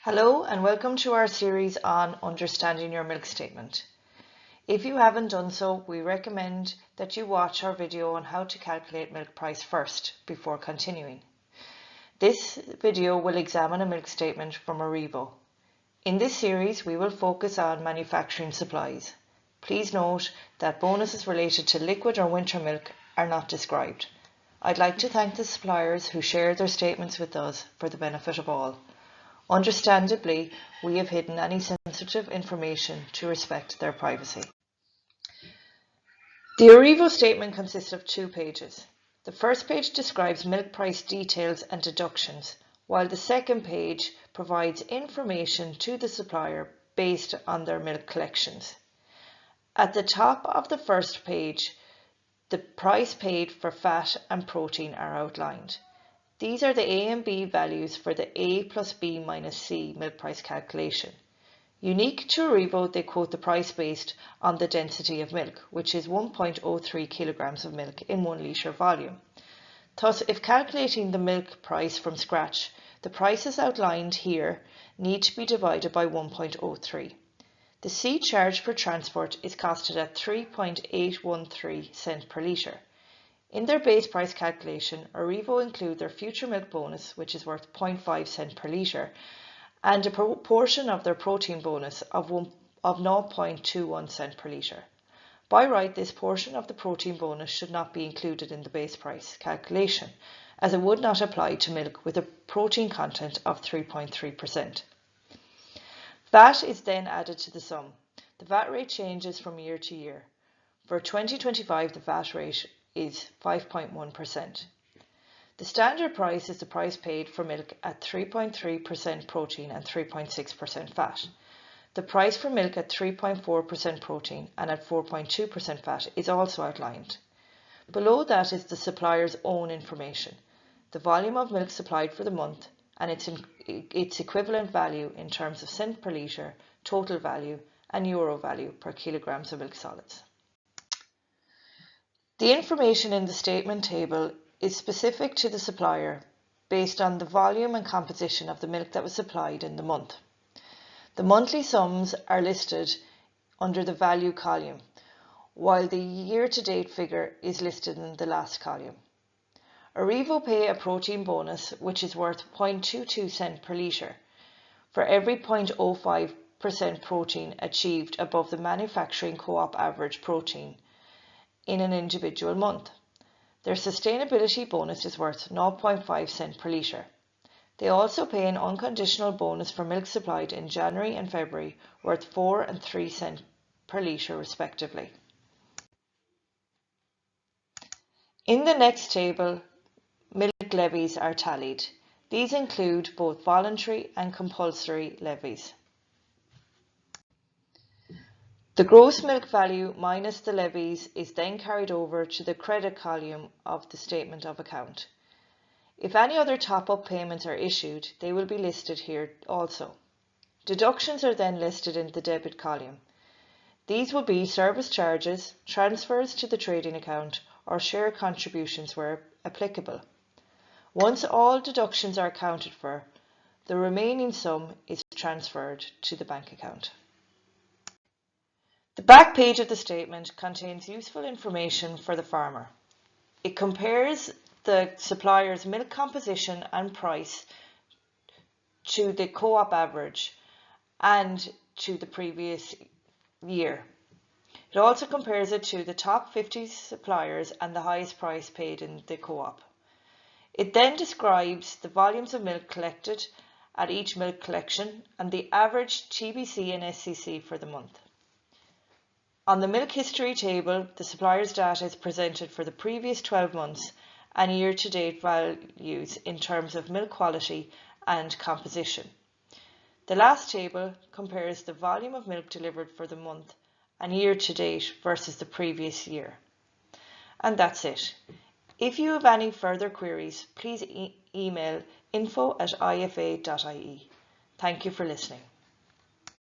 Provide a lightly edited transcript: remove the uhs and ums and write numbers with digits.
Hello and welcome to our series on understanding your milk statement. If you haven't done so, we recommend that you watch our video on how to calculate milk price first before continuing. This video will examine a milk statement from Aurivo. In this series, we will focus on manufacturing supplies. Please note that bonuses related to liquid or winter milk are not described. I'd like to thank the suppliers who shared their statements with us for the benefit of all. Understandably, we have hidden any sensitive information to respect their privacy. The Aurivo statement consists of 2 pages. The first page describes milk price details and deductions, while the second page provides information to the supplier based on their milk collections. At the top of the first page, the price paid for fat and protein are outlined. These are the A and B values for the A plus B minus C milk price calculation. Unique to Aurivo, they quote the price based on the density of milk, which is 1.03 kilograms of milk in 1 litre volume. Thus, if calculating the milk price from scratch, the prices outlined here need to be divided by 1.03. The C charge per transport is costed at 3.813 cents per litre. In their base price calculation, Aurivo include their future milk bonus, which is worth 0.5 cents per litre, and a proportion of their protein bonus of 0.21 cents per litre. By right, this portion of the protein bonus should not be included in the base price calculation, as it would not apply to milk with a protein content of 3.3%. VAT is then added to the sum. The VAT rate changes from year to year. For 2025, the VAT rate is 5.1%. The standard price is the price paid for milk at 3.3% protein and 3.6% fat. The price for milk at 3.4% protein and at 4.2% fat is also outlined. Below that is the supplier's own information, the volume of milk supplied for the month and its equivalent value in terms of cent per litre, total value and euro value per kilograms of milk solids. The information in the statement table is specific to the supplier based on the volume and composition of the milk that was supplied in the month. The monthly sums are listed under the value column, while the year-to-date figure is listed in the last column. Aurivo pay a protein bonus which is worth 0.22 cents per litre for every 0.05% protein achieved above the manufacturing co-op average protein in an individual month. Their sustainability bonus is worth 0.5 cents per litre. They also pay an unconditional bonus for milk supplied in January and February worth 4 and 3 cents per litre respectively. In the next table, milk levies are tallied. These include both voluntary and compulsory levies. The gross milk value minus the levies is then carried over to the credit column of the statement of account. If any other top-up payments are issued, they will be listed here also. Deductions are then listed in the debit column. These will be service charges, transfers to the trading account, or share contributions where applicable. Once all deductions are accounted for, the remaining sum is transferred to the bank account. The back page of the statement contains useful information for the farmer. It compares the supplier's milk composition and price to the co-op average and to the previous year. It also compares it to the top 50 suppliers and the highest price paid in the co-op. It then describes the volumes of milk collected at each milk collection and the average TBC and SCC for the month. On the milk history table, the supplier's data is presented for the previous 12 months and year-to-date values in terms of milk quality and composition. The last table compares the volume of milk delivered for the month and year-to-date versus the previous year. And that's it. If you have any further queries, please email info@ifa.ie. Thank you for listening.